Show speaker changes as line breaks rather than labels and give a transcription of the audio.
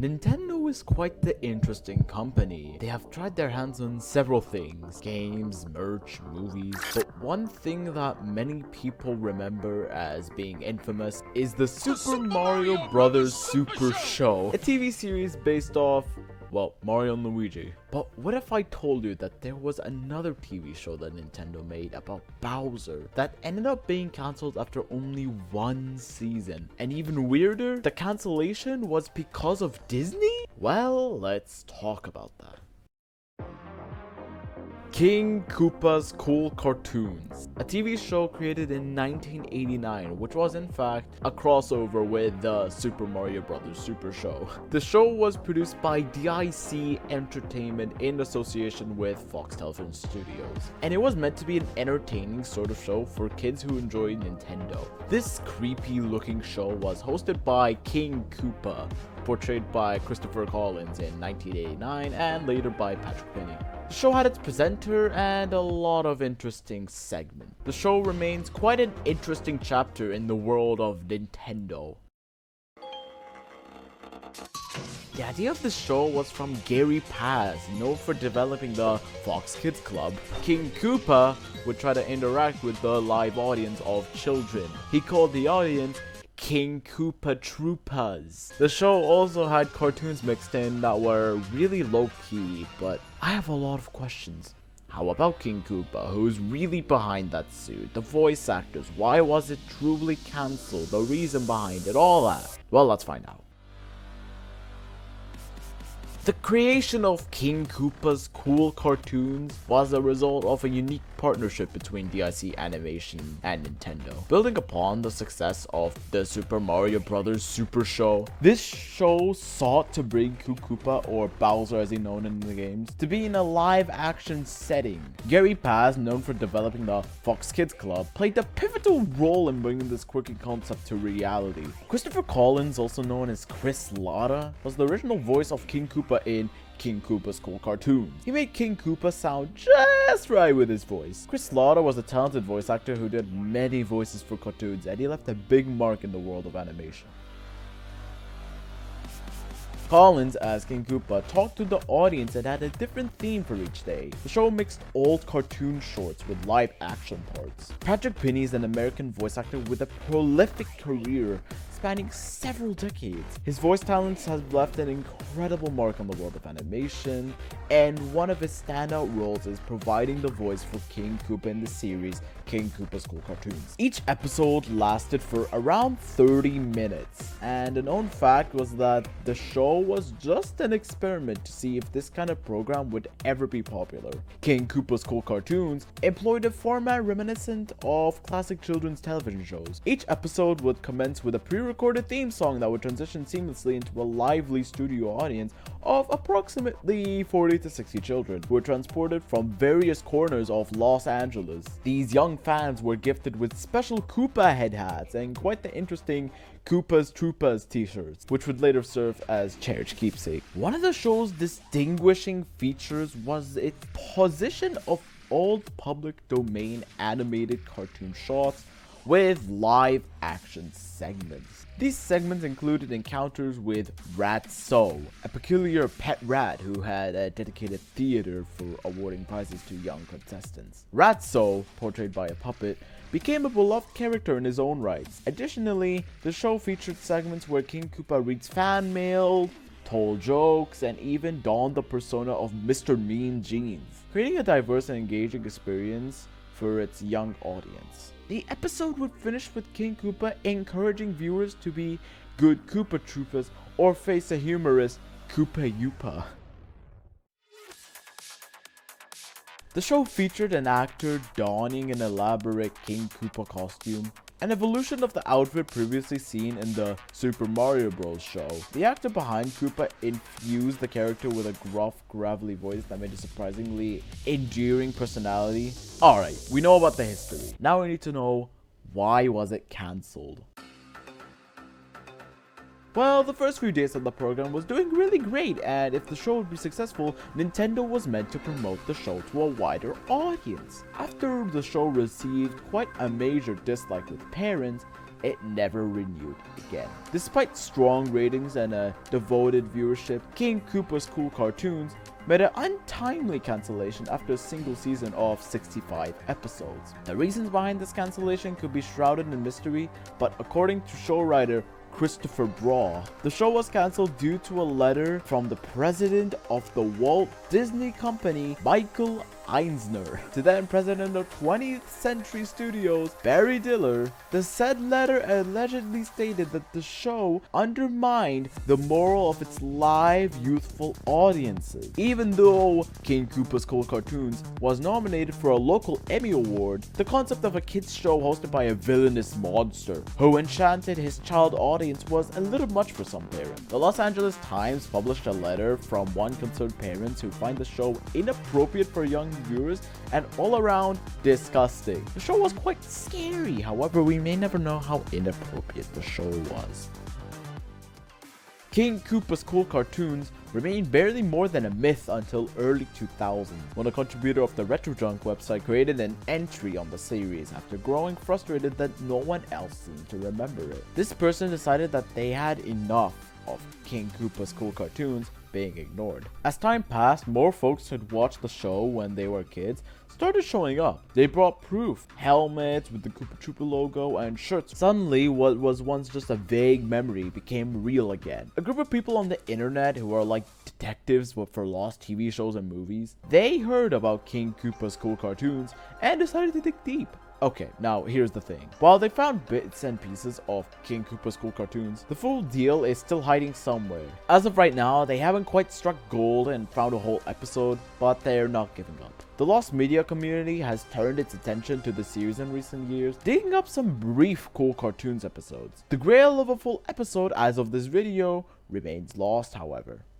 Nintendo is quite the interesting company. They have tried their hands on several things, games, merch, movies, but one thing that many people remember as being infamous is the Super Mario Bros. Super Show, a TV series based off, well, Mario and Luigi. But what if I told you that there was another TV show that Nintendo made about Bowser that ended up being cancelled after only one season? And even weirder, the cancellation was because of Disney? Well, let's talk about that. King Koopa's Kool Cartoons, a TV show created in 1989, which was in fact a crossover with the Super Mario Bros. Super Show. The show was produced by DIC Entertainment in association with Fox Television Studios, and it was meant to be an entertaining sort of show for kids who enjoy Nintendo. This creepy looking show was hosted by King Koopa, portrayed by Christopher Collins in 1989 and later by Patrick Finney. The show had its presenter and a lot of interesting segments. The show remains quite an interesting chapter in the world of Nintendo. The idea of the show was from Gary Paz, known for developing the Fox Kids Club. King Koopa would try to interact with the live audience of children. He called the audience King Koopa Troopas. The show also had cartoons mixed in that were really low-key, but I have a lot of questions. How about King Koopa? Who's really behind that suit? The voice actors? Why was it truly cancelled? The reason behind it? All that. Well, let's find out. The creation of King Koopa's Kool Cartoons was a result of a unique partnership between DIC Animation and Nintendo. Building upon the success of the Super Mario Bros. Super Show, this show sought to bring King Koopa, or Bowser as he's known in the games, to be in a live-action setting. Gary Paz, known for developing the Fox Kids Club, played a pivotal role in bringing this quirky concept to reality. Christopher Collins, also known as Chris Latta, was the original voice of King Koopa in King Koopa's Kool Cartoons. He made King Koopa sound just right with his voice. Chris Latta was a talented voice actor who did many voices for cartoons, and he left a big mark in the world of animation. Collins, as King Koopa, talked to the audience and had a different theme for each day. The show mixed old cartoon shorts with live action parts. Patrick Finney is an American voice actor with a prolific career spanning several decades. His voice talents have left an incredible mark on the world of animation, and one of his standout roles is providing the voice for King Koopa in the series King Koopa's Kool Cartoons. Each episode lasted for around 30 minutes, and a known fact was that the show was just an experiment to see if this kind of program would ever be popular. King Koopa's Kool Cartoons employed a format reminiscent of classic children's television shows. Each episode would commence with a pre-recorded theme song that would transition seamlessly into a lively studio audience of approximately 40 to 60 children who were transported from various corners of Los Angeles. These young fans were gifted with special Koopa head hats and quite the interesting Koopa's Troopas t-shirts, which would later serve as cherished keepsake. One of the show's distinguishing features was its position of old public domain animated cartoon shots with live action segments. These segments included encounters with Ratso, a peculiar pet rat who had a dedicated theater for awarding prizes to young contestants. Ratso, portrayed by a puppet, became a beloved character in his own rights. Additionally, the show featured segments where King Koopa reads fan mail, told jokes, and even donned the persona of Mr. Mean Jeans, creating a diverse and engaging experience for its young audience. The episode would finish with King Koopa encouraging viewers to be good Koopa Troopas or face a humorous Koopa Yoopa. The show featured an actor donning an elaborate King Koopa costume, an evolution of the outfit previously seen in the Super Mario Bros. Show. The actor behind Koopa infused the character with a gruff, gravelly voice that made a surprisingly endearing personality. Alright, we know about the history. Now we need to know, why was it cancelled? Well, the first few days of the program was doing really great, and if the show would be successful, Nintendo was meant to promote the show to a wider audience. After the show received quite a major dislike with parents, it never renewed again. Despite strong ratings and a devoted viewership, King Koopa's Kool cartoons made an untimely cancellation after a single season of 65 episodes. The reasons behind this cancellation could be shrouded in mystery, but according to show writer Christopher Braw, the show was cancelled due to a letter from the president of the Walt Disney Company, Michael Eisner, to then president of 20th Century Studios, Barry Diller. The said letter allegedly stated that the show undermined the moral of its live youthful audiences. Even though King Koopa's Kool cartoons was nominated for a local Emmy Award, the concept of a kids show hosted by a villainous monster who enchanted his child audience was a little much for some parents. The Los Angeles Times published a letter from one concerned parents who find the show inappropriate for young viewers and all around disgusting. The show was quite scary, however we may never know how inappropriate the show was. King Koopa's Kool cartoons remained barely more than a myth until early 2000s, when a contributor of the RetroJunk website created an entry on the series after growing frustrated that no one else seemed to remember it. This person decided that they had enough of King Koopa's Kool cartoons being ignored. As time passed, more folks who had watched the show when they were kids started showing up. They brought proof: helmets with the Koopa Troopa logo and shirts. Suddenly, what was once just a vague memory became real again. A group of people on the internet who are like detectives but for lost TV shows and movies, they heard about King Koopa's Kool cartoons and decided to dig deep. Okay, now here's the thing. While they found bits and pieces of King Koopa's Kool cartoons, the full deal is still hiding somewhere. As of right now, they haven't quite struck gold and found a whole episode, but they're not giving up. The lost media community has turned its attention to the series in recent years, digging up some brief Kool cartoons episodes. The grail of a full episode as of this video remains lost, however.